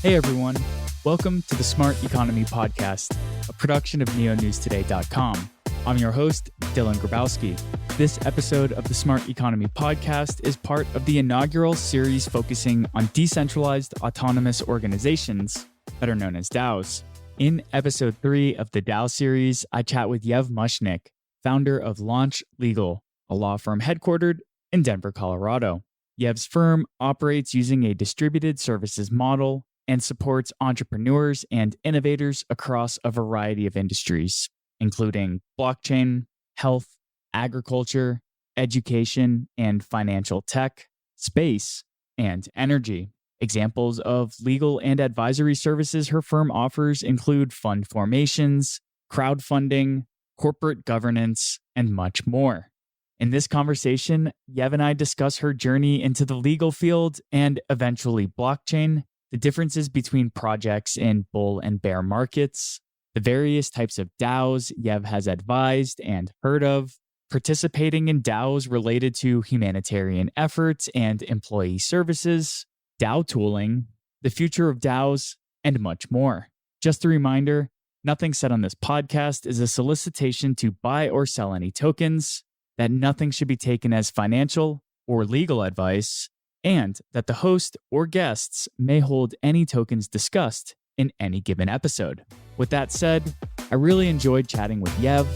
Hey everyone, welcome to the Smart Economy Podcast, a production of neonewstoday.com. I'm your host, Dylan Grabowski. This episode of the Smart Economy Podcast is part of the inaugural series focusing on decentralized autonomous organizations that are known as DAOs. In episode 3 of the DAO series, I chat with Yev Muchnik, founder of Launch Legal, a law firm headquartered in Denver, Colorado. Yev's firm operates using a distributed services model and supports entrepreneurs and innovators across a variety of industries, including blockchain, health, agriculture, education, and financial tech, space, and energy. Examples of legal and advisory services her firm offers include fund formations, crowdfunding, corporate governance, and much more. In this conversation, Yev and I discuss her journey into the legal field and eventually blockchain, the differences between projects in bull and bear markets, the various types of DAOs Yev has advised and heard of, participating in DAOs related to humanitarian efforts and employee services, DAO tooling, the future of DAOs, and much more. Just a reminder, nothing said on this podcast is a solicitation to buy or sell any tokens, that nothing should be taken as financial or legal advice, and that the host or guests may hold any tokens discussed in any given episode. With that said, I really enjoyed chatting with Yev,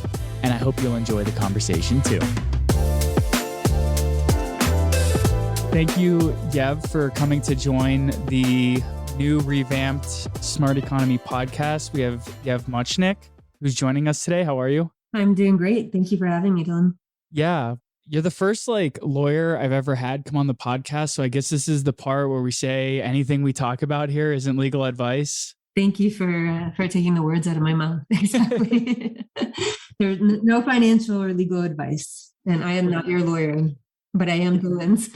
and I hope you'll enjoy the conversation too. Thank you, Yev, for coming to join the new revamped Smart Economy podcast. We have Yev Muchnik, who's joining us today. How are you? I'm doing great. Thank you for having me, Dylan. Yeah, you're the first lawyer I've ever had come on the podcast. So I guess this is the part where we say anything we talk about here isn't legal advice. Thank you for taking the words out of my mouth. Exactly. There's no financial or legal advice. And I am not your lawyer, but I am Dylan's.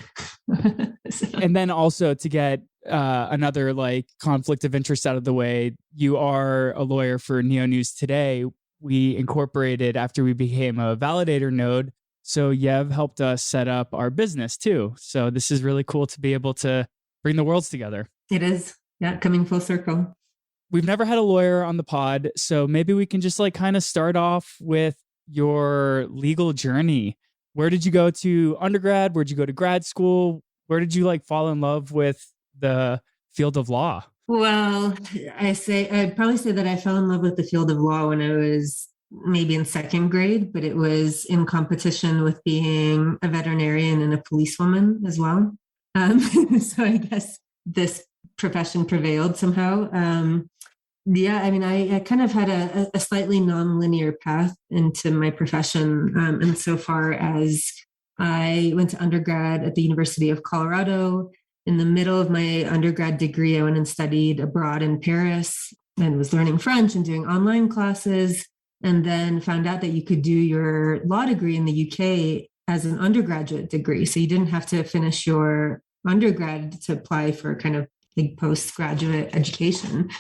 So. And then also to get another conflict of interest out of the way, you are a lawyer for Neo News Today. We incorporated after we became a validator node. So Yev helped us set up our business too. So this is really cool to be able to bring the worlds together. It is. Yeah, coming full circle. We've never had a lawyer on the pod, so maybe we can just kind of start off with your legal journey. Where did you go to undergrad? Where'd you go to grad school? Where did you fall in love with the field of law? Well, I'd probably say that I fell in love with the field of law when I was maybe in second grade, but it was in competition with being a veterinarian and a policewoman as well. So I guess this profession prevailed somehow. I kind of had a slightly non-linear path into my profession. And so far as I went to undergrad at the University of Colorado. In the middle of my undergrad degree, I went and studied abroad in Paris and was learning French and doing online classes, and then found out that you could do your law degree in the UK as an undergraduate degree. So you didn't have to finish your undergrad to apply for kind of postgraduate education.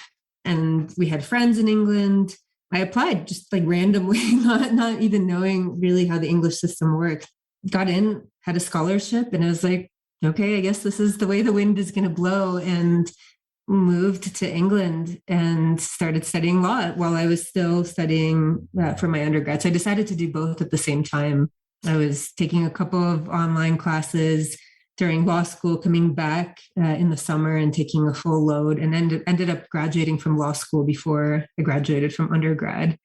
And we had friends in England. I applied just randomly, not even knowing really how the English system worked. Got in, had a scholarship, and I was like, okay, I guess this is the way the wind is going to blow, and moved to England and started studying law while I was still studying for my undergrad. So I decided to do both at the same time. I was taking a couple of online classes during law school, coming back in the summer and taking a full load, and ended up graduating from law school before I graduated from undergrad.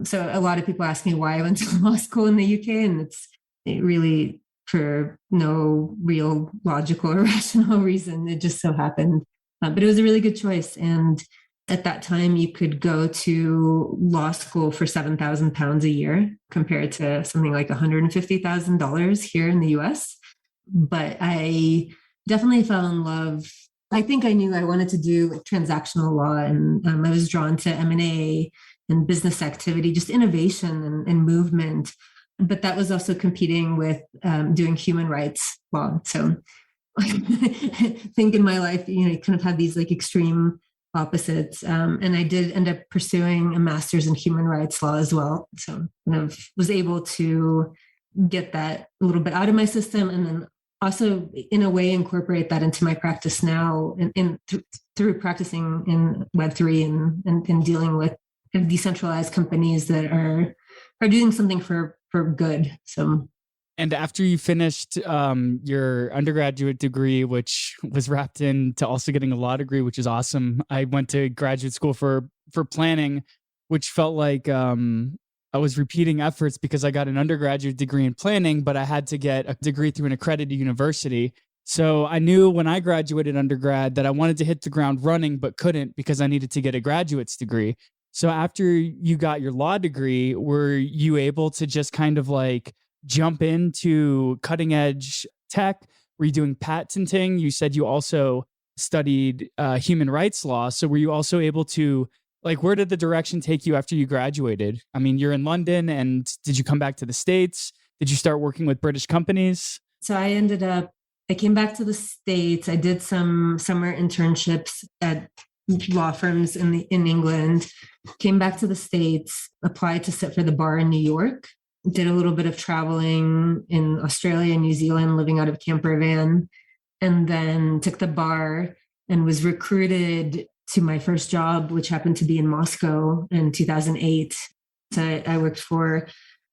So a lot of people ask me why I went to law school in the UK, and it really for no real logical or rational reason. It just so happened. But it was a really good choice. And at that time, you could go to law school for £7,000 a year compared to something like $150,000 here in the US. But I definitely fell in love. I think I knew I wanted to do transactional law, and I was drawn to M&A and business activity, just innovation and movement. But that was also competing with doing human rights law. So I think in my life, you kind of have these extreme opposites. And I did end up pursuing a master's in human rights law as well. So kind of was able to get that a little bit out of my system, and then also in a way incorporate that into my practice now, and through practicing in Web3 and dealing with kind of decentralized companies that are doing something for good. So. And after you finished your undergraduate degree, which was wrapped into also getting a law degree, which is awesome, I went to graduate school for planning, which felt like I was repeating efforts because I got an undergraduate degree in planning, but I had to get a degree through an accredited university. So I knew when I graduated undergrad that I wanted to hit the ground running, but couldn't because I needed to get a graduate's degree. So after you got your law degree, were you able to just kind of like jump into cutting edge tech? Were you doing patenting? You said you also studied human rights law. So were you also able to, like, where did the direction take you after you graduated? I mean, you're in London, and did you come back to the States? Did you start working with British companies? So I came back to the States. I did some summer internships at law firms in England, came back to the States, applied to sit for the bar in New York, did a little bit of traveling in Australia and New Zealand, living out of a camper van, and then took the bar and was recruited to my first job, which happened to be in Moscow in 2008. So I worked for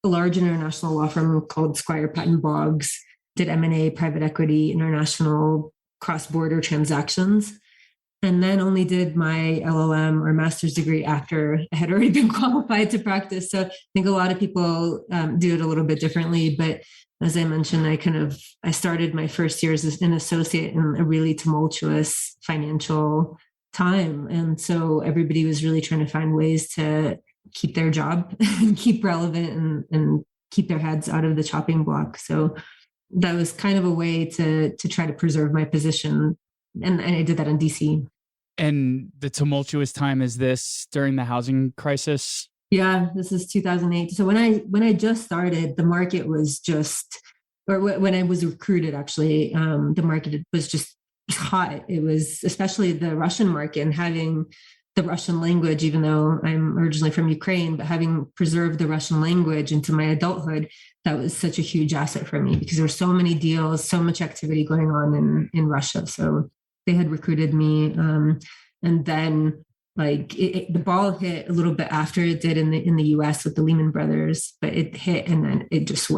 a large international law firm called Squire Patton Boggs, did M&A, private equity, international cross-border transactions, and then only did my LLM or master's degree after I had already been qualified to practice. So I think a lot of people do it a little bit differently. But as I mentioned, I started my first year as an associate in a really tumultuous financial time. And so everybody was really trying to find ways to keep their job and keep relevant and keep their heads out of the chopping block. So that was kind of a way to try to preserve my position. And I did that in DC. And the tumultuous time, is this during the housing crisis? Yeah, this is 2008. So when I just started, the market was just, or when I was recruited, actually, the market was just hot. It was especially the Russian market, and having the Russian language, even though I'm originally from Ukraine, but having preserved the Russian language into my adulthood, that was such a huge asset for me because there were so many deals, so much activity going on in Russia. So they had recruited me. And then the ball hit a little bit after it did in the US with the Lehman Brothers, but it hit and then it just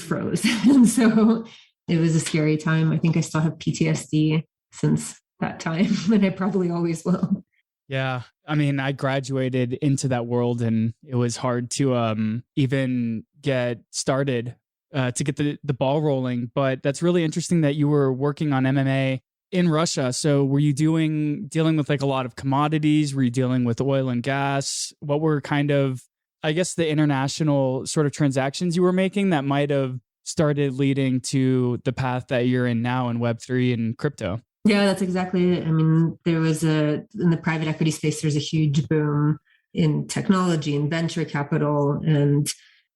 froze. And so it was a scary time. I think I still have PTSD since that time, and I probably always will. Yeah. I mean, I graduated into that world, and it was hard to even get started to get the ball rolling. But that's really interesting that you were working on MMA in Russia. So were you dealing with like a lot of commodities? Were you dealing with oil and gas? What were kind of, I guess, the international sort of transactions you were making that might have started leading to the path that you're in now in Web3 and crypto? Yeah, that's exactly it. I mean, in the private equity space, there's a huge boom in technology and venture capital. And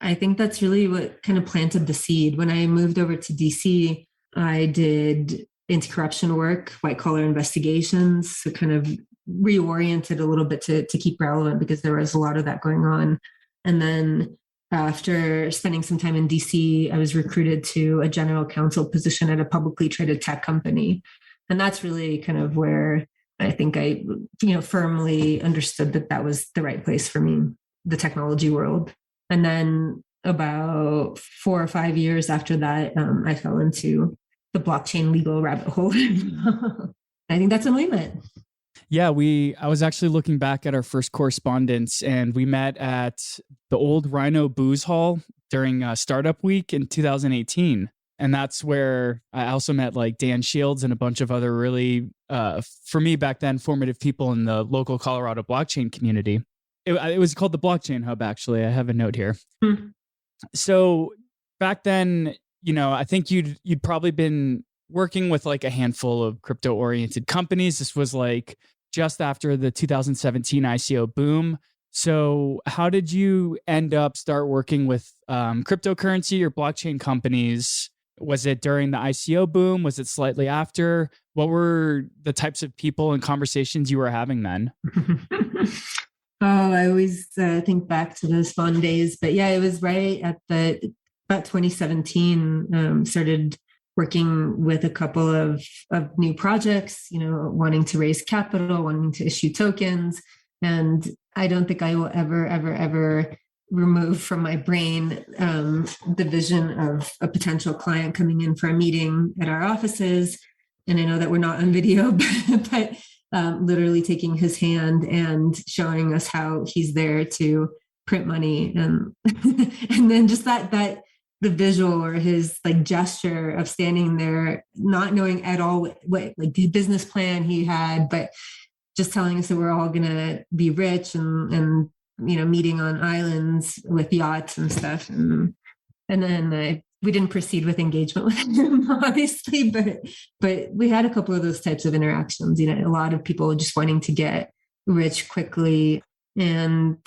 I think that's really what kind of planted the seed. When I moved over to DC, I did anti-corruption work, white collar investigations, so kind of reoriented a little bit to keep relevant because there was a lot of that going on. And then after spending some time in DC, I was recruited to a general counsel position at a publicly traded tech company. And that's really kind of where I think I, firmly understood that was the right place for me, the technology world. And then about 4 or 5 years after that, I fell into the blockchain legal rabbit hole. I think that's when we met. Yeah, I was actually looking back at our first correspondence, and we met at the old Rhino Booze Hall during Startup Week in 2018. And that's where I also met like Dan Shields and a bunch of other really, for me back then, formative people in the local Colorado blockchain community. It was called the Blockchain Hub, actually. I have a note here. So back then, I think you'd probably been working with like a handful of crypto-oriented companies. This was like just after the 2017 ICO boom. So how did you end up start working with cryptocurrency or blockchain companies? Was it during the ICO boom? Was it slightly after? What were the types of people and conversations you were having then? I always think back to those fun days. But yeah, it was right at about 2017, started working with a couple of new projects, wanting to raise capital, wanting to issue tokens. And I don't think I will ever remove from my brain the vision of a potential client coming in for a meeting at our offices. And I know that we're not on video, but literally taking his hand and showing us how he's there to print money. And then just that the visual or his like gesture of standing there, not knowing at all what like the business plan he had, but just telling us that we're all going to be rich and meeting on islands with yachts and stuff. And then we didn't proceed with engagement with him, obviously, but we had a couple of those types of interactions. A lot of people just wanting to get rich quickly, and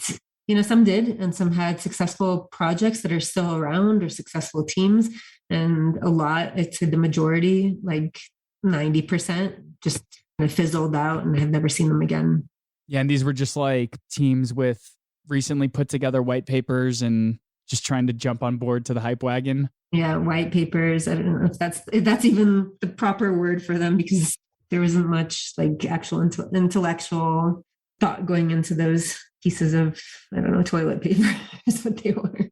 some did, and some had successful projects that are still around or successful teams, and a lot, I'd say the majority, like 90%, just kind of fizzled out, and I've never seen them again. Yeah, and these were just like teams with recently put together white papers and just trying to jump on board to the hype wagon. Yeah, white papers. I don't know if that's even the proper word for them, because there wasn't much like actual intellectual thought going into those pieces of, I don't know, toilet paper is what they were.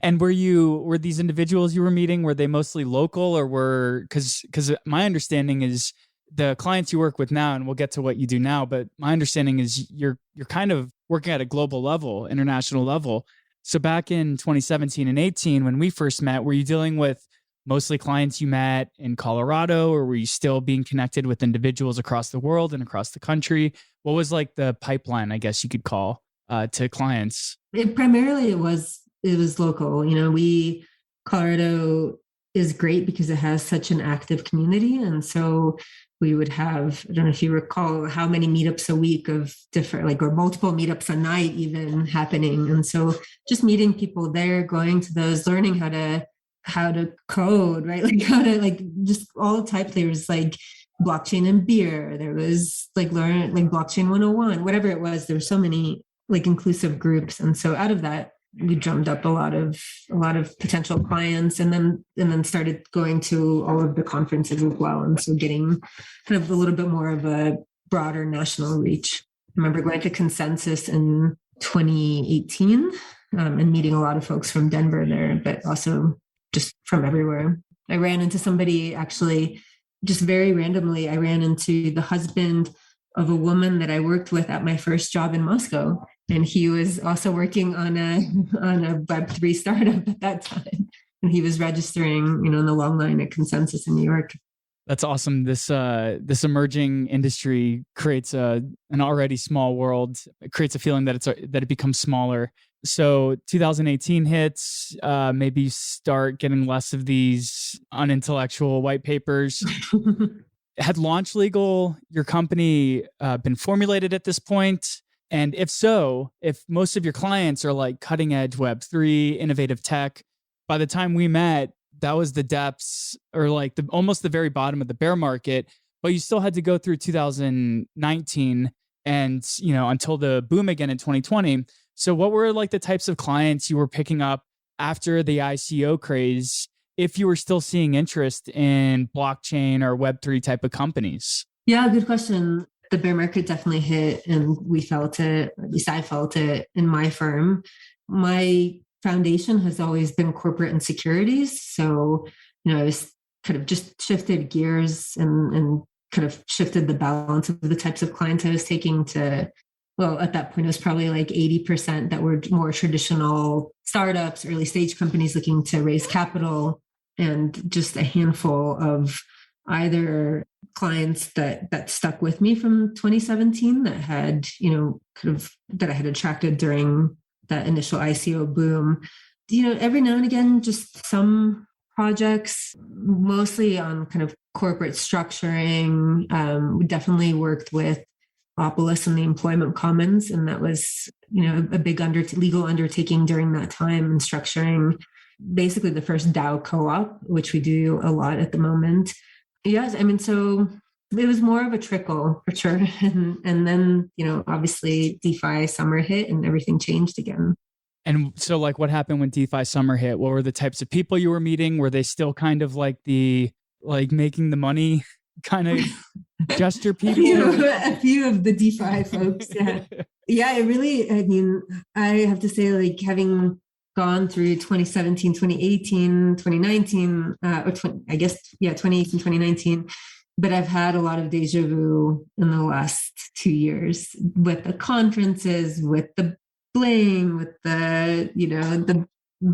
And were these individuals you were meeting, were they mostly local, or because my understanding is the clients you work with now, and we'll get to what you do now, but my understanding is you're kind of working at a global level, international level. So back in 2017 and 18, when we first met, were you dealing with mostly clients you met in Colorado, or were you still being connected with individuals across the world and across the country? What was like the pipeline, I guess you could call, to clients? Primarily it was local. Colorado is great because it has such an active community. And so we would have, I don't know if you recall how many meetups a week of different, or multiple meetups a night even happening. And so just meeting people there, going to those, learning how to code, right? Like how to just all types. There was like blockchain and beer. There was learn blockchain 101, whatever it was. There were so many inclusive groups. And so out of that, we drummed up a lot of potential clients, and then started going to all of the conferences as well. And so getting kind of a little bit more of a broader national reach. I remember going to Consensus in 2018 and meeting a lot of folks from Denver there, but also just from everywhere. I ran into somebody actually just very randomly. I ran into the husband of a woman that I worked with at my first job in Moscow. And he was also working on a Web3 startup at that time. And he was registering, in the long line at Consensus in New York. That's awesome. This emerging industry creates an already small world. It creates a feeling that it becomes smaller. So 2018 hits, maybe you start getting less of these unintellectual white papers. Had Launch Legal, your company, been formulated at this point? And if so, if most of your clients are like cutting edge Web3, innovative tech, by the time we met, that was the depths, or almost the very bottom of the bear market, but you still had to go through 2019 and, until the boom again in 2020. So what were the types of clients you were picking up after the ICO craze, if you were still seeing interest in blockchain or Web3 type of companies? Yeah, good question. The bear market definitely hit, and we felt it, at least I felt it in my firm. My foundation has always been corporate and securities. So, I was kind of just shifted gears and kind of shifted the balance of the types of clients I was taking to, well, at that point, it was probably 80% that were more traditional startups, early stage companies looking to raise capital, and just a handful of either clients that stuck with me from 2017 that had, that I had attracted during that initial ICO boom. Every now and again, just some projects, mostly on kind of corporate structuring. We definitely worked with Opolis and the Employment Commons, and that was, a big legal undertaking during that time, and structuring basically the first DAO co-op, which we do a lot at the moment. Yes, so it was more of a trickle for sure. And then, obviously DeFi summer hit and everything changed again. And so like what happened when DeFi summer hit? What were the types of people you were meeting? Were they still kind of like the like making the money kind of gesture people? A few of the DeFi folks. Yeah. Yeah, it really, I mean, I have to say, like having gone through 2017, 2018, 2019, I guess, yeah, 2018, 2019. But I've had a lot of deja vu in the last 2 years with the conferences, with the bling, with the, the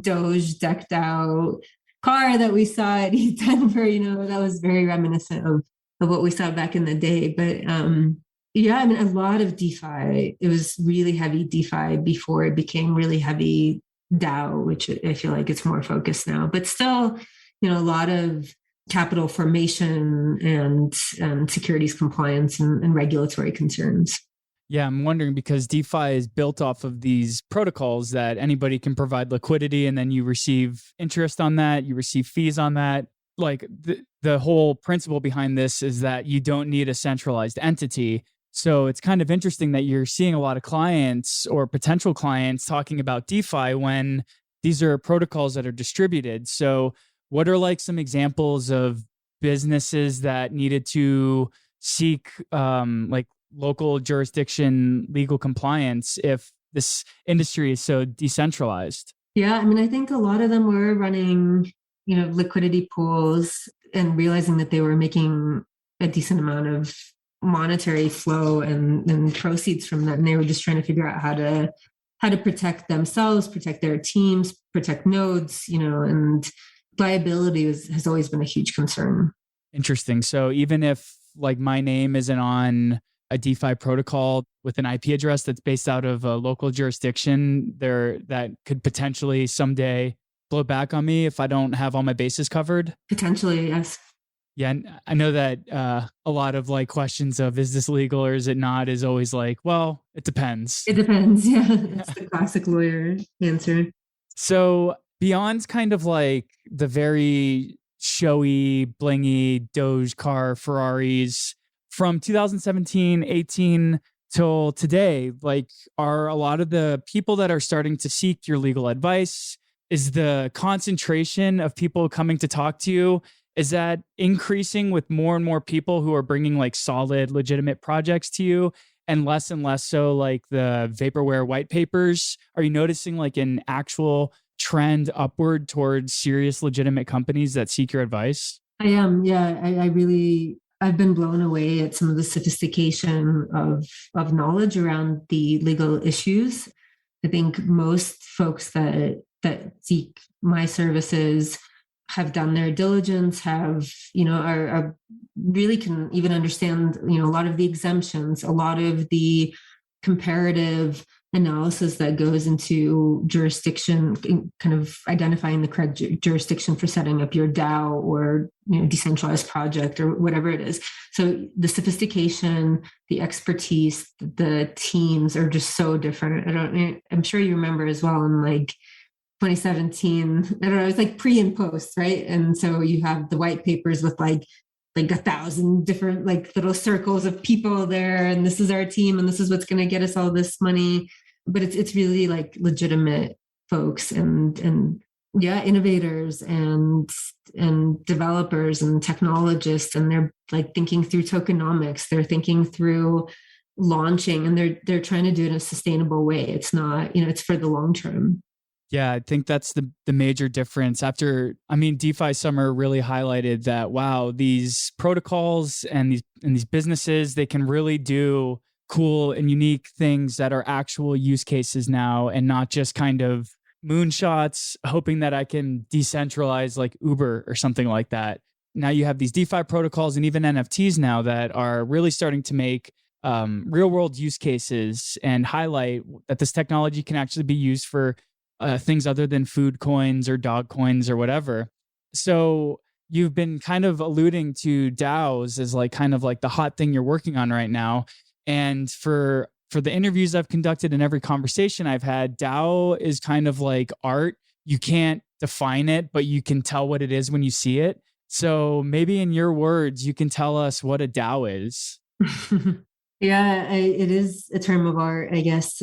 Doge decked out car that we saw at Denver, that was very reminiscent of what we saw back in the day. But yeah, I mean, a lot of DeFi, it was really heavy DeFi before it became really heavy DAO, which I feel like it's more focused now, but still, a lot of capital formation and securities compliance and regulatory concerns. Yeah, I'm wondering because DeFi is built off of these protocols that anybody can provide liquidity and then you receive interest on that, you receive fees on that. Like the whole principle behind this is that you don't need a centralized entity. So it's kind of interesting that you're seeing a lot of clients or potential clients talking about DeFi when these are protocols that are distributed. So what are like some examples of businesses that needed to seek like local jurisdiction legal compliance if this industry is so decentralized? Yeah, I mean, I think a lot of them were running, liquidity pools and realizing that they were making a decent amount of monetary flow and proceeds from that. And they were just trying to figure out how to protect themselves, protect their teams, protect nodes, and liability has always been a huge concern. Interesting. So even if like my name isn't on a DeFi protocol with an IP address that's based out of a local jurisdiction, that could potentially someday blow back on me if I don't have all my bases covered? Potentially, yes. Yeah, and I know that a lot of like questions of is this legal or is it not is always like, well, it depends. It depends. Yeah, that's the classic lawyer answer. So beyond kind of like the very showy, blingy Doge car Ferraris from 2017, 18 till today, like are a lot of the people that are starting to seek your legal advice, is the concentration of people coming to talk to you, is that increasing with more and more people who are bringing like solid, legitimate projects to you and less so like the vaporware white papers? Are you noticing like an actual trend upward towards serious, legitimate companies that seek your advice? I am. Yeah, I've been blown away at some of the sophistication of knowledge around the legal issues. I think most folks that seek my services have done their diligence, are really can even understand, a lot of the exemptions, a lot of the comparative analysis that goes into jurisdiction, kind of identifying the correct jurisdiction for setting up your DAO or decentralized project or whatever it is. So the sophistication, the expertise, the teams are just so different. I'm sure you remember as well in like 2017, I don't know, it's like pre and post, right? And so you have the white papers with like 1,000 different like little circles of people there, and this is our team, and this is what's going to get us all this money. But it's really like legitimate folks and yeah, innovators and developers and technologists, and they're like thinking through tokenomics, they're thinking through launching, and they're trying to do it in a sustainable way. It's not, it's for the long term. Yeah, I think that's the major difference. DeFi Summer really highlighted that, wow, these protocols and these businesses, they can really do cool and unique things that are actual use cases now and not just kind of moonshots, hoping that I can decentralize like Uber or something like that. Now you have these DeFi protocols and even NFTs now that are really starting to make real world use cases and highlight that this technology can actually be used for things other than food coins or dog coins or whatever. So you've been kind of alluding to DAOs as like kind of like the hot thing you're working on right now. And for the interviews I've conducted and every conversation I've had, DAO is kind of like art. You can't define it, but you can tell what it is when you see it. So maybe in your words, you can tell us what a DAO is. Yeah, it is a term of art, I guess.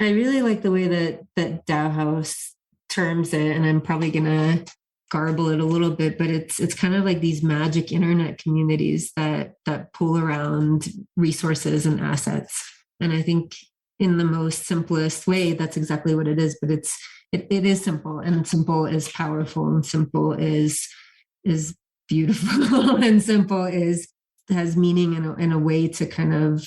I really like the way that Dow House terms it, and I'm probably gonna garble it a little bit, but it's kind of like these magic internet communities that pool around resources and assets. And I think in the most simplest way, that's exactly what it is. But it is simple, and simple is powerful, and simple is beautiful, and simple is has meaning in a way to kind of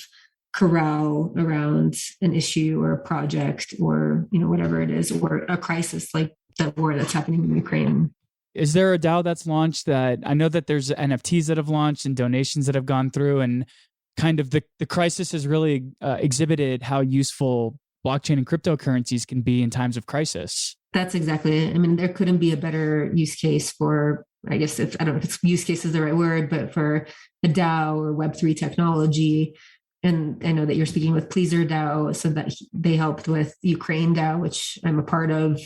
corral around an issue or a project or whatever it is, or a crisis like the war that's happening in Ukraine. Is there a DAO that's launched that I know that there's NFTs that have launched and donations that have gone through, and kind of the crisis has really exhibited how useful blockchain and cryptocurrencies can be in times of crisis? That's exactly it. I mean, there couldn't be a better use case for, I guess, I don't know if it's use case is the right word, but for a DAO or Web3 technology. And I know that you're speaking with Pleaser DAO, so that they helped with Ukraine DAO, which I'm a part of.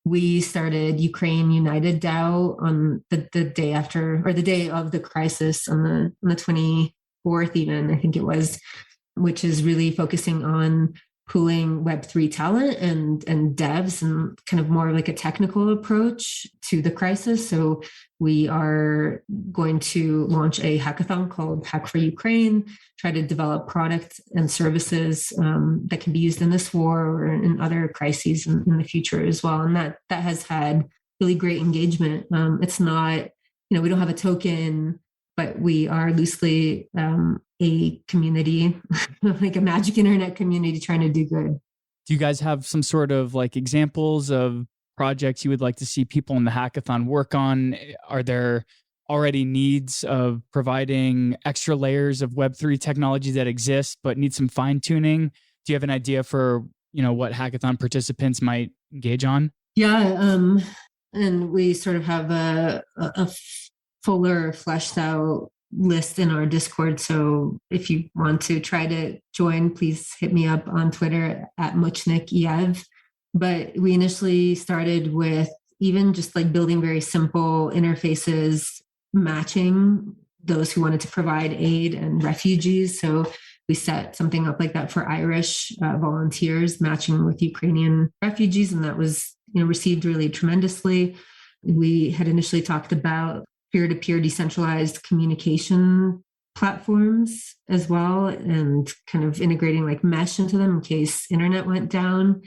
We started Ukraine United DAO on the day after, or the day of the crisis, on the 24th even, I think it was, which is really focusing on pooling Web3 talent and devs, and kind of more like a technical approach to the crisis. So we are going to launch a hackathon called Hack for Ukraine, try to develop products and services that can be used in this war or in other crises in the future as well. And that has had really great engagement. It's not, we don't have a token, but we are loosely a community, like a magic internet community trying to do good. Do you guys have some sort of like examples of projects you would like to see people in the hackathon work on? Are there already needs of providing extra layers of Web3 technology that exist but need some fine tuning? Do you have an idea for, what hackathon participants might engage on? Yeah. And we sort of have a fuller fleshed out list in our Discord. So if you want to try to join, please hit me up on Twitter at Muchnik Yev. But we initially started with even just like building very simple interfaces, matching those who wanted to provide aid and refugees. So we set something up like that for Irish volunteers, matching with Ukrainian refugees. And that was, received really tremendously. We had initially talked about peer-to-peer decentralized communication platforms as well, and kind of integrating like mesh into them in case internet went down,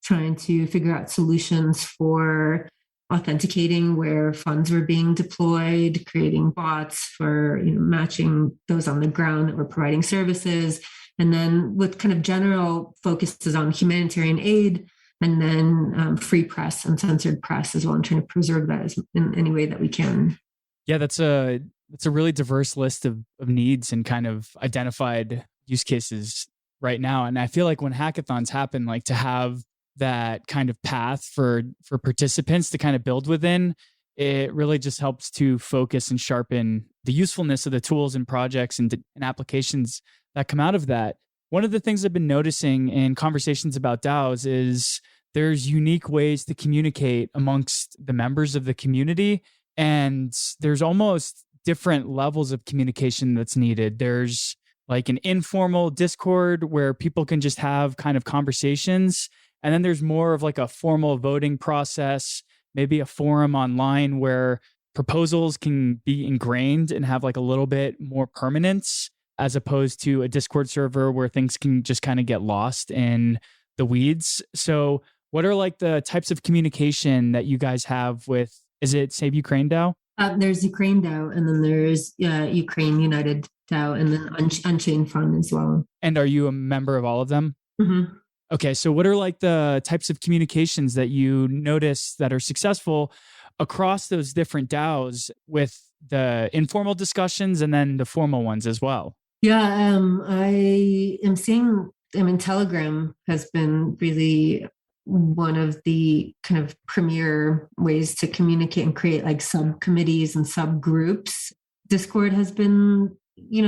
trying to figure out solutions for authenticating where funds were being deployed, creating bots for matching those on the ground that were providing services, and then with kind of general focuses on humanitarian aid, and then free press and censored press as well, and trying to preserve that in any way that we can. Yeah, that's a really diverse list of needs and kind of identified use cases right now. And I feel like when hackathons happen, like to have that kind of path for participants to kind of build within, it really just helps to focus and sharpen the usefulness of the tools and projects and applications that come out of that. One of the things I've been noticing in conversations about DAOs is there's unique ways to communicate amongst the members of the community. And there's almost different levels of communication that's needed. There's like an informal Discord where people can just have kind of conversations. And then there's more of like a formal voting process, maybe a forum online where proposals can be ingrained and have like a little bit more permanence, as opposed to a Discord server where things can just kind of get lost in the weeds. So what are like the types of communication that you guys have with, is it Save Ukraine DAO? There's Ukraine DAO, and then there's Ukraine United DAO, and then Unchained Fund as well. And are you a member of all of them? Mm-hmm. Okay, so what are like the types of communications that you notice that are successful across those different DAOs, with the informal discussions and then the formal ones as well? Yeah, I am seeing, Telegram has been really one of the kind of premier ways to communicate and create like subcommittees and subgroups. Discord has been,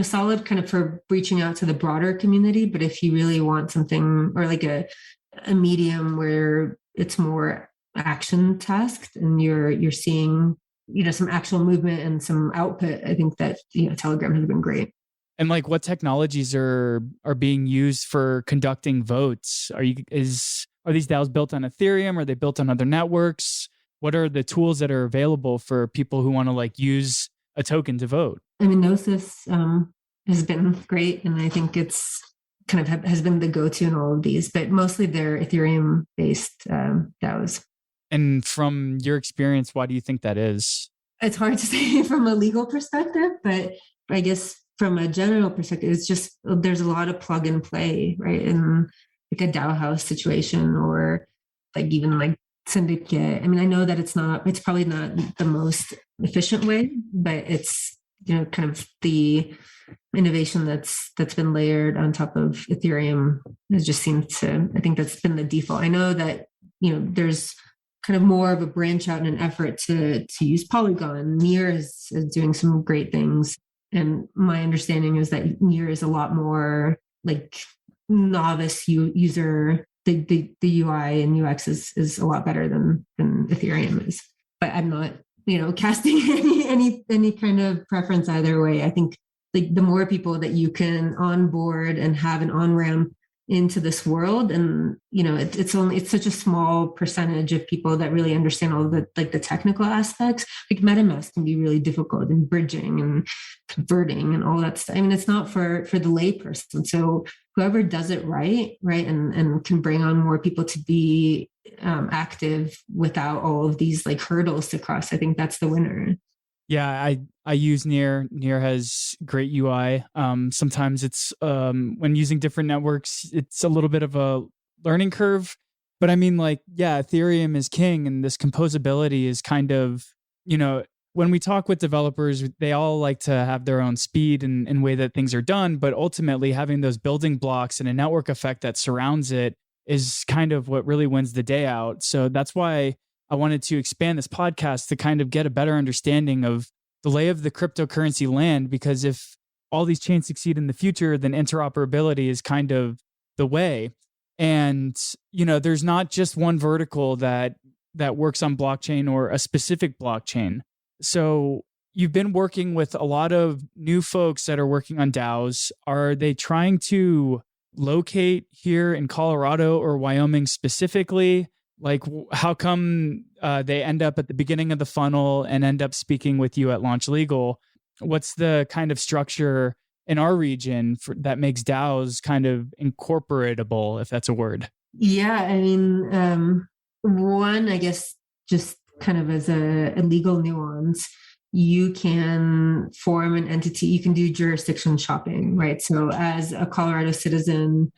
solid kind of for reaching out to the broader community. But if you really want something, or like a medium where it's more action tasked and you're seeing, some actual movement and some output, I think that, Telegram has been great. And like what technologies are being used for conducting votes? Are these DAOs built on Ethereum? Are they built on other networks? What are the tools that are available for people who want to like use a token to vote? I mean, Gnosis has been great, and I think it's kind of has been the go-to in all of these, but mostly they're Ethereum-based DAOs. And from your experience, why do you think that is? It's hard to say from a legal perspective, but I guess from a general perspective, it's just there's a lot of plug and play, right? In like a DAO house situation or like even like Syndicate. I mean, I know that it's probably not the most efficient way, but it's, kind of the innovation that's been layered on top of Ethereum has just seemed to, I think that's been the default. I know that, there's kind of more of a branch out and an effort to use Polygon. Near is doing some great things. And my understanding is that Near is a lot more like novice user. The UI and UX is a lot better than Ethereum is. But I'm not, casting any kind of preference either way. I think like the more people that you can onboard and have an on-ramp into this world, and it's such a small percentage of people that really understand all the like the technical aspects. Like MetaMask can be really difficult in bridging and converting and all that stuff. I mean, it's not for the layperson. So whoever does it right, and can bring on more people to be active without all of these like hurdles to cross, I think that's the winner. Yeah, I use Near. Near has great UI. Sometimes it's when using different networks, it's a little bit of a learning curve. But I mean, like, yeah, Ethereum is king, and this composability is kind of, when we talk with developers, they all like to have their own speed and way that things are done. But ultimately, having those building blocks and a network effect that surrounds it is kind of what really wins the day out. So that's why I wanted to expand this podcast to kind of get a better understanding of the lay of the cryptocurrency land, because if all these chains succeed in the future, then interoperability is kind of the way. And, there's not just one vertical that works on blockchain or a specific blockchain. So you've been working with a lot of new folks that are working on DAOs. Are they trying to locate here in Colorado or Wyoming specifically? Like, how come they end up at the beginning of the funnel and end up speaking with you at Launch Legal? What's the kind of structure in our region that makes DAOs kind of incorporatable, if that's a word? Yeah, I mean, one, I guess, just kind of as a legal nuance, you can form an entity, you can do jurisdiction shopping, right? So as a Colorado citizen,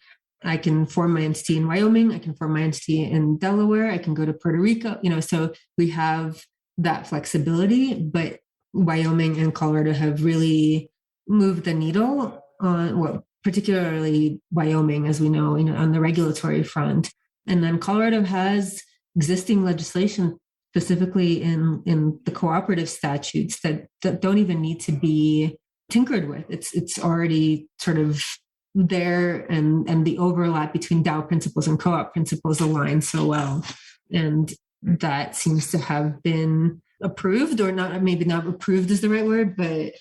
I can form my entity in Wyoming. I can form my entity in Delaware. I can go to Puerto Rico, so we have that flexibility, but Wyoming and Colorado have really moved the needle on, well, particularly Wyoming, as we know, on the regulatory front. And then Colorado has existing legislation specifically in the cooperative statutes that don't even need to be tinkered with. It's already sort of there, and the overlap between DAO principles and co-op principles align so well. And that seems to have been approved, or not, maybe not approved is the right word, but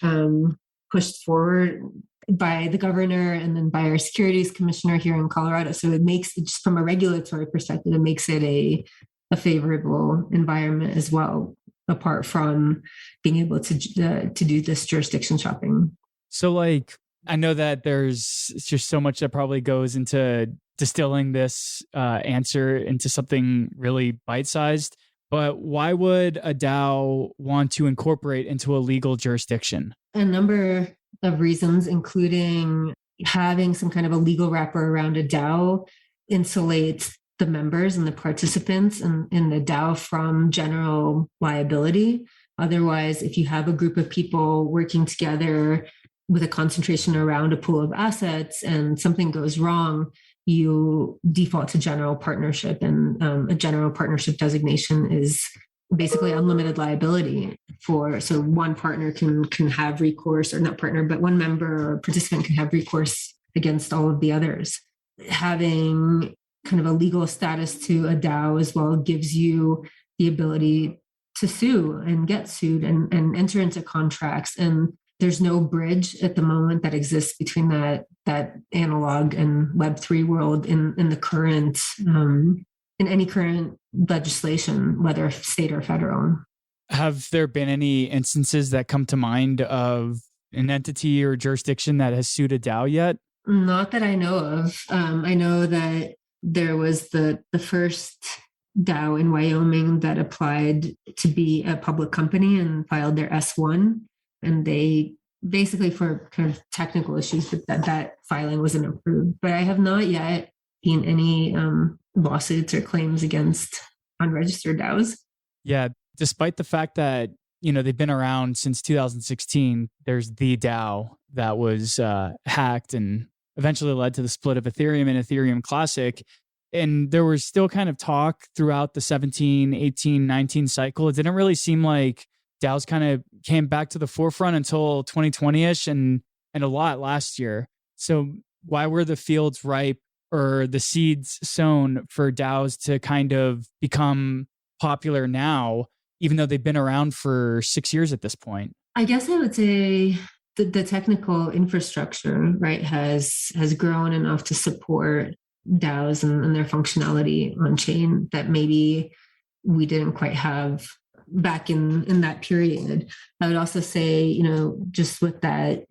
pushed forward by the governor and then by our securities commissioner here in Colorado. So it makes it, just from a regulatory perspective, it makes it a favorable environment as well, apart from being able to do this jurisdiction shopping. So like, I know that there's just so much that probably goes into distilling this answer into something really bite-sized, but why would a DAO want to incorporate into a legal jurisdiction? A number of reasons, including having some kind of a legal wrapper around a DAO insulates the members and the participants in the DAO from general liability. Otherwise, if you have a group of people working together with a concentration around a pool of assets and something goes wrong, you default to general partnership. And a general partnership designation is basically unlimited liability so one partner can have recourse, or not partner, but one member or participant can have recourse against all of the others. Having kind of a legal status to a DAO as well gives you the ability to sue and get sued and enter into contracts. And there's no bridge at the moment that exists between that analog and Web3 world in the current in any current legislation, whether state or federal. Have there been any instances that come to mind of an entity or jurisdiction that has sued a DAO yet? Not that I know of. I know that there was the first DAO in Wyoming that applied to be a public company and filed their S1. And they basically, for kind of technical issues, that filing wasn't approved. But I have not yet seen any lawsuits or claims against unregistered DAOs. Yeah, despite the fact that, they've been around since 2016, there's the DAO that was hacked and eventually led to the split of Ethereum and Ethereum Classic. And there was still kind of talk throughout the 17, 18, 19 cycle. It didn't really seem like DAOs kind of came back to the forefront until 2020-ish and a lot last year. So why were the fields ripe or the seeds sown for DAOs to kind of become popular now, even though they've been around for 6 years at this point? I guess I would say the technical infrastructure, right, has grown enough to support DAOs and their functionality on chain that maybe we didn't quite have back in that period. I would also say, just with that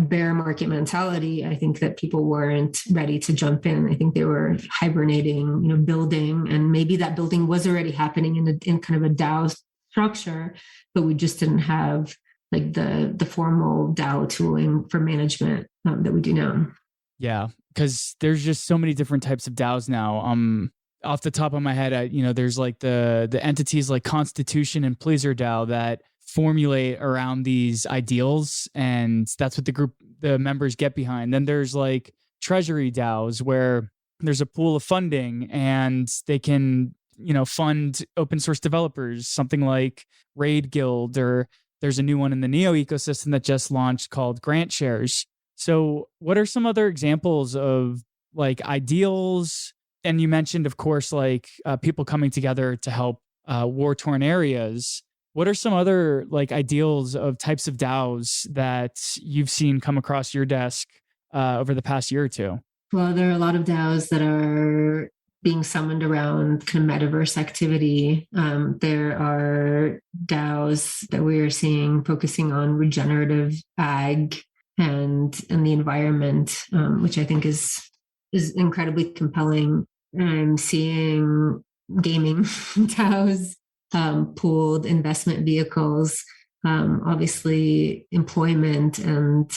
bear market mentality, I think that people weren't ready to jump in. I think they were hibernating, building, and maybe that building was already happening in kind of a DAO structure, but we just didn't have like the formal DAO tooling for management that we do now. Yeah, because there's just so many different types of DAOs now. Off the top of my head, there's like the entities like Constitution and Pleaser DAO that formulate around these ideals, and that's what the members get behind. Then there's like Treasury DAOs where there's a pool of funding and they can, fund open source developers, something like Raid Guild, or there's a new one in the Neo ecosystem that just launched called Grant Shares. So what are some other examples of like ideals? And you mentioned, of course, like people coming together to help war-torn areas. What are some other like ideals of types of DAOs that you've seen come across your desk over the past year or two? Well, there are a lot of DAOs that are being summoned around kind of metaverse activity. There are DAOs that we are seeing focusing on regenerative ag and the environment, which I think is incredibly compelling. I'm seeing gaming DAOs, pooled investment vehicles, obviously employment and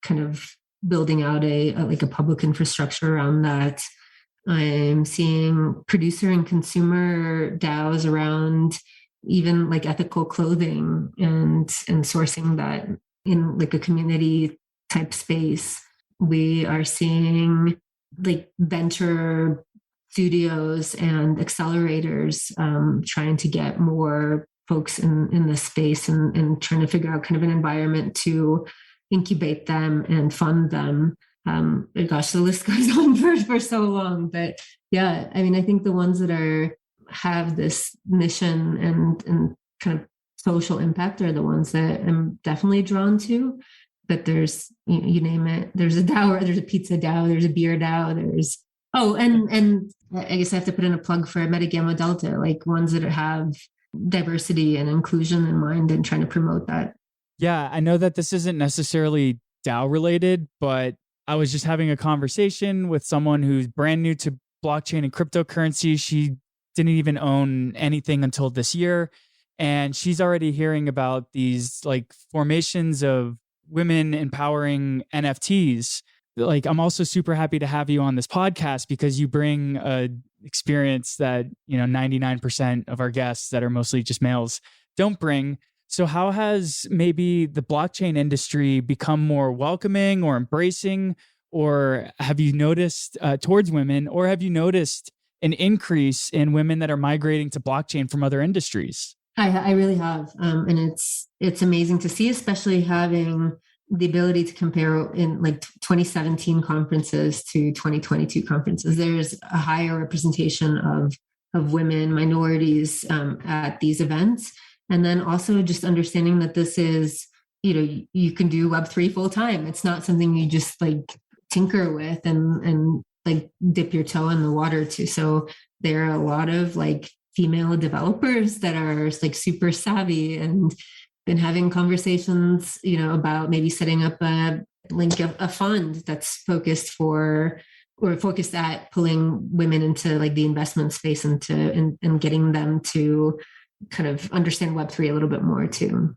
kind of building out a public infrastructure around that. I'm seeing producer and consumer DAOs around even like ethical clothing and sourcing that in like a community type space. We are seeing like venture studios and accelerators trying to get more folks in this space and trying to figure out kind of an environment to incubate them and fund them. Gosh, the list goes on for so long. But yeah, I mean, I think the ones that have this mission and kind of social impact are the ones that I'm definitely drawn to. But there's, you name it, there's a DAO, there's a pizza DAO, there's a beer DAO, and I guess I have to put in a plug for Meta Gamma Delta, like ones that have diversity and inclusion in mind and trying to promote that. Yeah, I know that this isn't necessarily DAO related, but I was just having a conversation with someone who's brand new to blockchain and cryptocurrency. She didn't even own anything until this year. And she's already hearing about these like formations of women empowering NFTs. Like, I'm also super happy to have you on this podcast because you bring a experience that, 99% of our guests that are mostly just males don't bring. So how has maybe the blockchain industry become more welcoming or embracing, or have you noticed towards women, or have you noticed an increase in women that are migrating to blockchain from other industries? I really have. And it's amazing to see, especially having the ability to compare in like 2017 conferences to 2022 conferences. There's a higher representation of women, minorities at these events. And then also just understanding that this is you can do Web3 full time. It's not something you just like tinker with and like dip your toe in the water to. So there are a lot of like female developers that are like super savvy and been having conversations, about maybe setting up a fund that's focused at pulling women into like the investment space and getting them to kind of understand Web3 a little bit more too.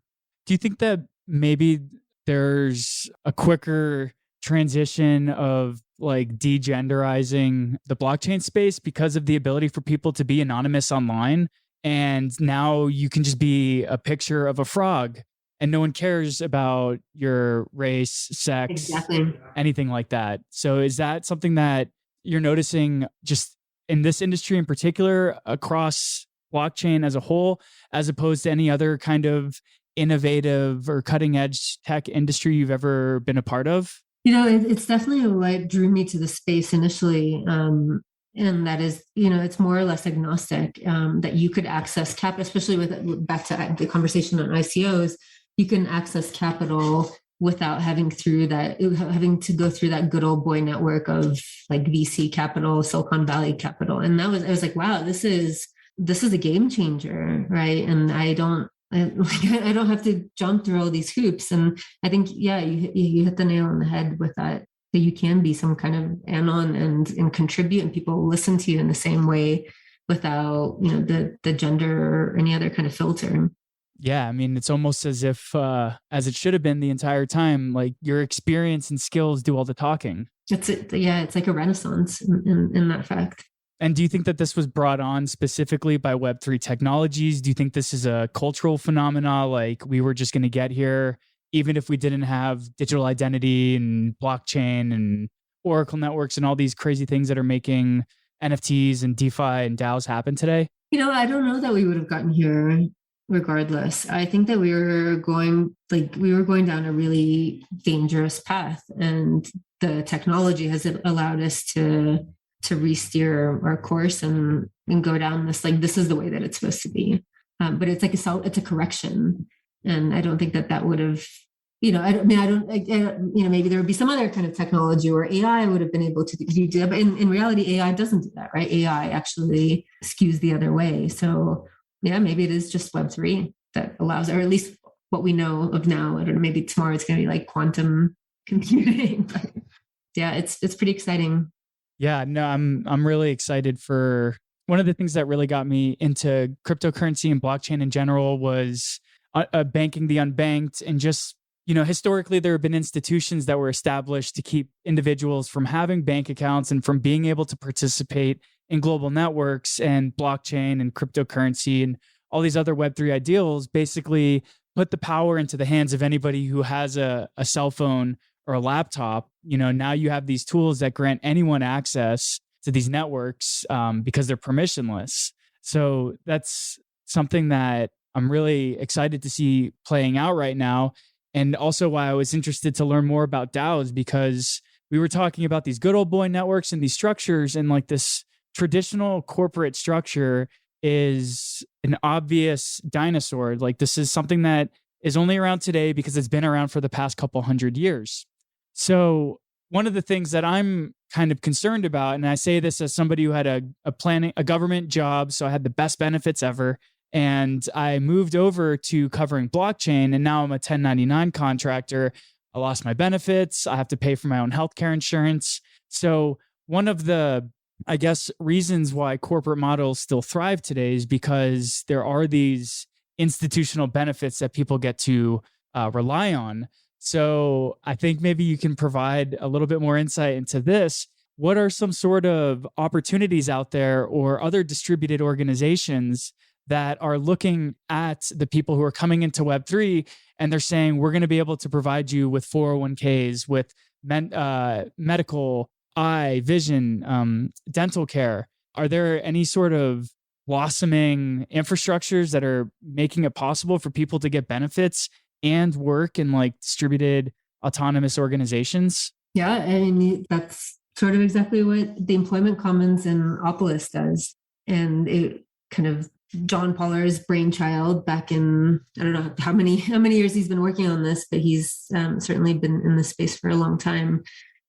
Do you think that maybe there's a quicker transition of like degenderizing the blockchain space because of the ability for people to be anonymous online? And now you can just be a picture of a frog and no one cares about your race, sex, exactly, anything like that. So is that something that you're noticing just in this industry in particular across blockchain as a whole, as opposed to any other kind of innovative or cutting edge tech industry you've ever been a part of? It's definitely what drew me to the space initially. And that is, it's more or less agnostic, that you could access especially back to the conversation on ICOs, you can access capital without having to go through that good old boy network of like VC capital, Silicon Valley capital. And I was like, wow, this is a game changer, right? And I don't have to jump through all these hoops. And I think, yeah, you hit the nail on the head with that you can be some kind of anon and contribute, and people listen to you in the same way without, the gender or any other kind of filter. Yeah, I mean, it's almost as if, as it should have been the entire time, like your experience and skills do all the talking. It's like a renaissance in that fact. And do you think that this was brought on specifically by Web3 technologies? Do you think this is a cultural phenomena? Like we were just going to get here, even if we didn't have digital identity and blockchain and Oracle networks and all these crazy things that are making NFTs and DeFi and DAOs happen today? I don't know that we would have gotten here regardless. I think that we were going down a really dangerous path, and the technology has allowed us to re-steer our course and go down this is the way that it's supposed to be. But it's like it's a correction. And I don't think that would have, maybe there would be some other kind of technology where AI would have been able to do that. But in reality, AI doesn't do that, right? AI actually skews the other way. So yeah, maybe it is just Web3 that allows, or at least what we know of now. I don't know, maybe tomorrow it's going to be like quantum computing. But yeah, it's pretty exciting. Yeah, no, I'm really excited for one of the things that really got me into cryptocurrency and blockchain in general was banking the unbanked. And just, historically, there have been institutions that were established to keep individuals from having bank accounts and from being able to participate in global networks, and blockchain and cryptocurrency and all these other Web3 ideals basically put the power into the hands of anybody who has a cell phone or a laptop. Now you have these tools that grant anyone access to these networks because they're permissionless. So that's something that I'm really excited to see playing out right now. And also why I was interested to learn more about DAOs, because we were talking about these good old boy networks and these structures, and like this traditional corporate structure is an obvious dinosaur. Like this is something that is only around today because it's been around for the past couple hundred years. So one of the things that I'm kind of concerned about, and I say this as somebody who had a government job, so I had the best benefits ever, and I moved over to covering blockchain, and now I'm a 1099 contractor. I lost my benefits. I have to pay for my own healthcare insurance. So one of the, I guess, reasons why corporate models still thrive today is because there are these institutional benefits that people get to rely on. So I think maybe you can provide a little bit more insight into this. What are some sort of opportunities out there or other distributed organizations that are looking at the people who are coming into Web3 and they're saying, we're going to be able to provide you with 401ks, with medical, eye, vision, dental care? Are there any sort of blossoming infrastructures that are making it possible for people to get benefits and work in like distributed autonomous organizations? Yeah, I mean, that's sort of exactly what the employment commons in Opolis does. And it kind of John Pollar's brainchild back in, I don't know how many years he's been working on this, but he's certainly been in this space for a long time.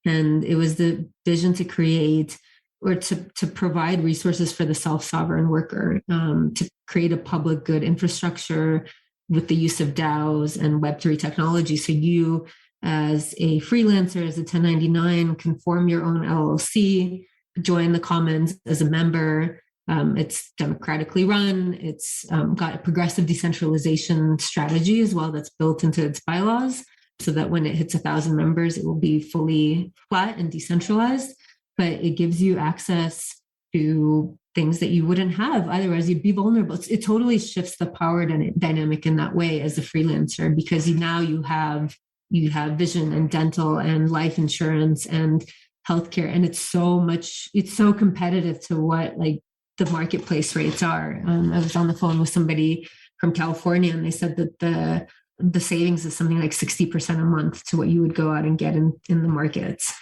And it was the vision to create or to provide resources for the self-sovereign worker, to create a public good infrastructure with the use of DAOs and Web3 technology. So you, as a freelancer, as a 1099, can form your own LLC, join the commons as a member. It's democratically run. It's got a progressive decentralization strategy as well that's built into its bylaws, so that when it hits 1,000 members, it will be fully flat and decentralized. But it gives you access to things that you wouldn't have otherwise. You'd be vulnerable. It totally shifts the power dynamic in that way as a freelancer, because now you have vision and dental and life insurance and healthcare, and it's so competitive to what like the marketplace rates are. I was on the phone with somebody from California, and they said that the savings is something like 60% a month to what you would go out and get in the markets,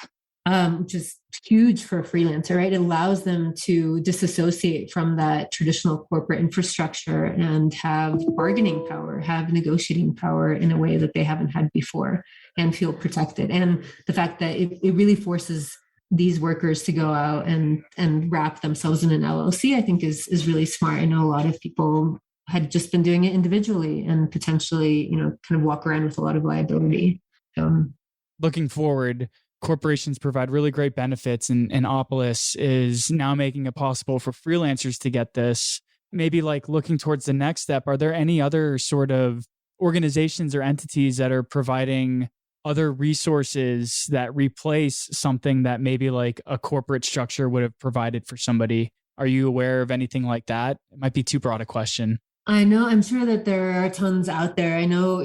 which is huge for a freelancer, right? It allows them to disassociate from that traditional corporate infrastructure and have bargaining power, have negotiating power in a way that they haven't had before, and feel protected. And the fact that it really forces these workers to go out and wrap themselves in an LLC, I think is really smart. I know a lot of people had just been doing it individually and potentially, kind of walk around with a lot of liability. Looking forward, corporations provide really great benefits, and Opolis is now making it possible for freelancers to get this. Maybe like looking towards the next step, are there any other sort of organizations or entities that are providing other resources that replace something that maybe like a corporate structure would have provided for somebody? Are you aware of anything like that? It might be too broad a question. I'm sure that there are tons out there. I know,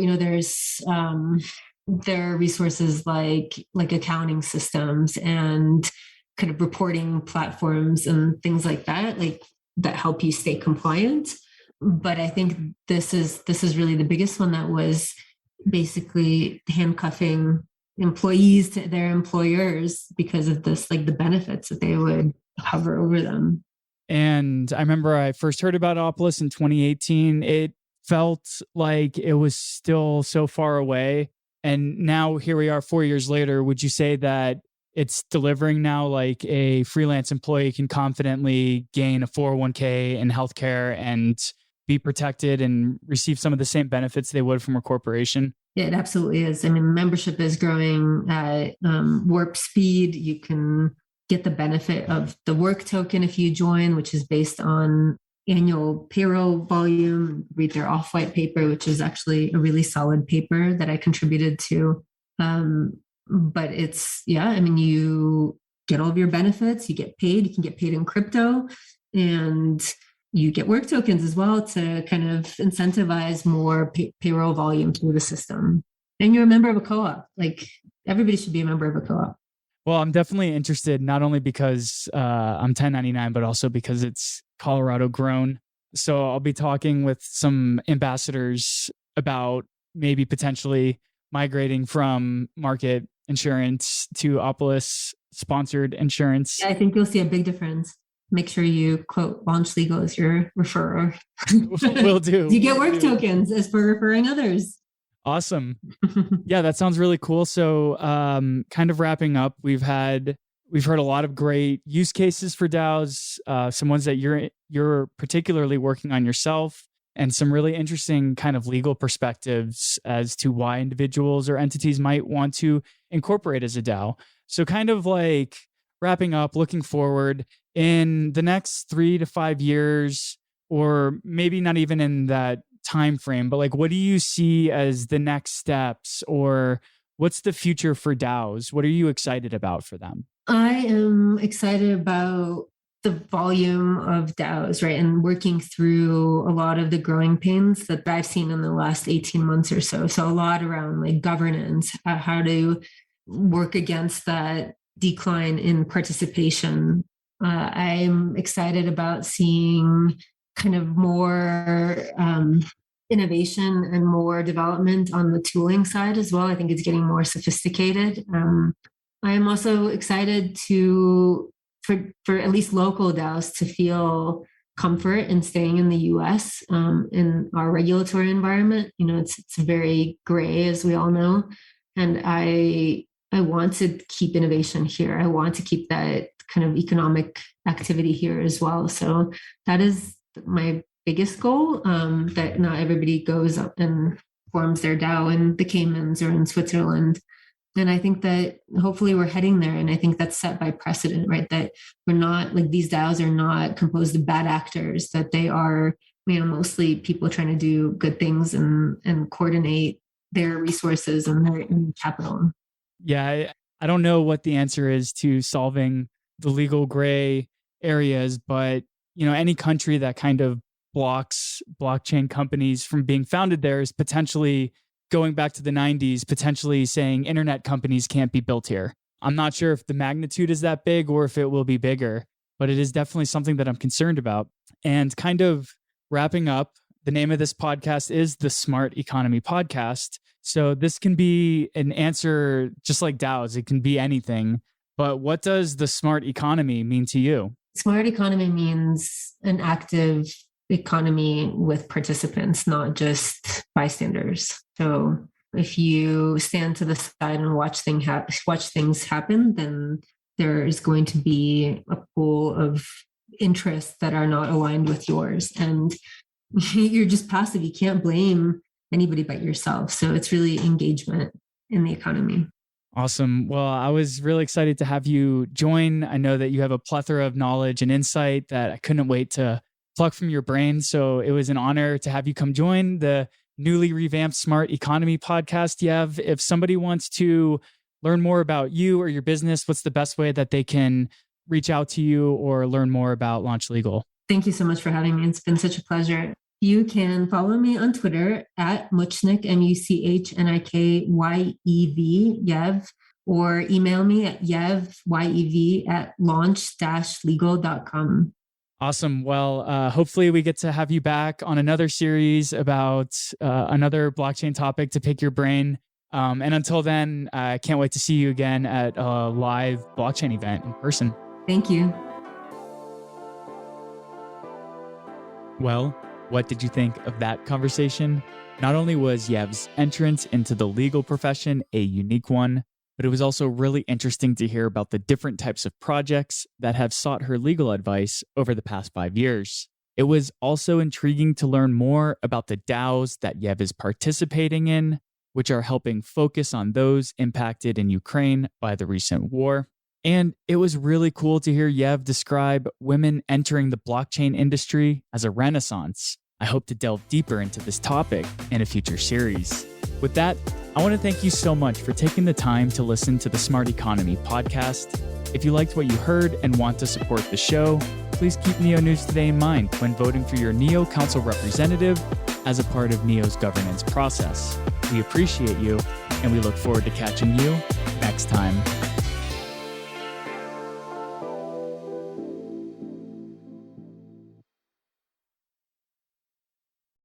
there are resources like accounting systems and kind of reporting platforms and things like that, like that help you stay compliant. But I think this is really the biggest one, that was basically handcuffing employees to their employers because of this, like the benefits that they would hover over them. And I remember I first heard about Opolis in 2018. It felt like it was still so far away. And now here we are 4 years later. Would you say that it's delivering now, like a freelance employee can confidently gain a 401k and healthcare and be protected and receive some of the same benefits they would from a corporation? Yeah, it absolutely is. I mean, membership is growing at warp speed. You can get the benefit of the work token if you join, which is based on annual payroll volume. Read their off-white paper, which is actually a really solid paper that I contributed to. But you get all of your benefits, you get paid, you can get paid in crypto, and you get work tokens as well to kind of incentivize more payroll volume through the system. And you're a member of a co-op. Like, everybody should be a member of a co-op. Well, I'm definitely interested, not only because I'm 1099, but also because it's Colorado grown. So I'll be talking with some ambassadors about maybe potentially migrating from market insurance to Opolis sponsored insurance. Yeah, I think you'll see a big difference. Make sure you quote Launch Legal as your referrer. Will do. You get work tokens as for referring others. Awesome. Yeah, that sounds really cool. So kind of wrapping up, we've heard a lot of great use cases for DAOs, some ones that you're particularly working on yourself, and some really interesting kind of legal perspectives as to why individuals or entities might want to incorporate as a DAO. So kind of like wrapping up, looking forward, in the next 3 to 5 years, or maybe not even in that time frame, but like, what do you see as the next steps, or what's the future for DAOs? What are you excited about for them? I am excited about the volume of DAOs, right? And working through a lot of the growing pains that I've seen in the last 18 months or so. So a lot around like governance, how to work against that decline in participation. I'm excited about seeing kind of more innovation and more development on the tooling side as well. I think it's getting more sophisticated. I am also excited for at least local DAOs to feel comfort in staying in the US in our regulatory environment. It's very gray, as we all know. And I want to keep innovation here. I want to keep that kind of economic activity here as well. So that is my biggest goal, that not everybody goes up and forms their DAO in the Caymans or in Switzerland. And I think that hopefully we're heading there. And I think that's set by precedent, right? That we're not like, these DAOs are not composed of bad actors, that they are, mostly people trying to do good things and coordinate their resources and their capital. Yeah, I don't know what the answer is to solving the legal gray areas, but any country that kind of blocks blockchain companies from being founded there is potentially going back to the 90s, potentially saying internet companies can't be built here. I'm not sure if the magnitude is that big or if it will be bigger, but it is definitely something that I'm concerned about. And kind of wrapping up, the name of this podcast is the Smart Economy Podcast. So this can be an answer just like DAOs. It can be anything. But what does the smart economy mean to you? Smart economy means an active economy with participants, not just bystanders. So if you stand to the side and watch things happen, then there is going to be a pool of interests that are not aligned with yours. And you're just passive. You can't blame anybody but yourself. So it's really engagement in the economy. Awesome. Well, I was really excited to have you join. I know that you have a plethora of knowledge and insight that I couldn't wait to pluck from your brain. So it was an honor to have you come join the newly revamped Smart Economy Podcast, Yev. If somebody wants to learn more about you or your business, what's the best way that they can reach out to you or learn more about Launch Legal? Thank you so much for having me. It's been such a pleasure. You can follow me on Twitter at Muchnik, Muchnikyev, Yev, or email me at yev@launch-legal.com. Awesome. Well, hopefully we get to have you back on another series about another blockchain topic to pick your brain. And until then, I can't wait to see you again at a live blockchain event in person. Thank you. Well, what did you think of that conversation? Not only was Yev's entrance into the legal profession a unique one, but it was also really interesting to hear about the different types of projects that have sought her legal advice over the past 5 years. It was also intriguing to learn more about the DAOs that Yev is participating in, which are helping focus on those impacted in Ukraine by the recent war. And it was really cool to hear Yev describe women entering the blockchain industry as a renaissance. I hope to delve deeper into this topic in a future series. With that, I want to thank you so much for taking the time to listen to the Smart Economy podcast. If you liked what you heard and want to support the show, please keep Neo News Today in mind when voting for your Neo Council representative as a part of Neo's governance process. We appreciate you, and we look forward to catching you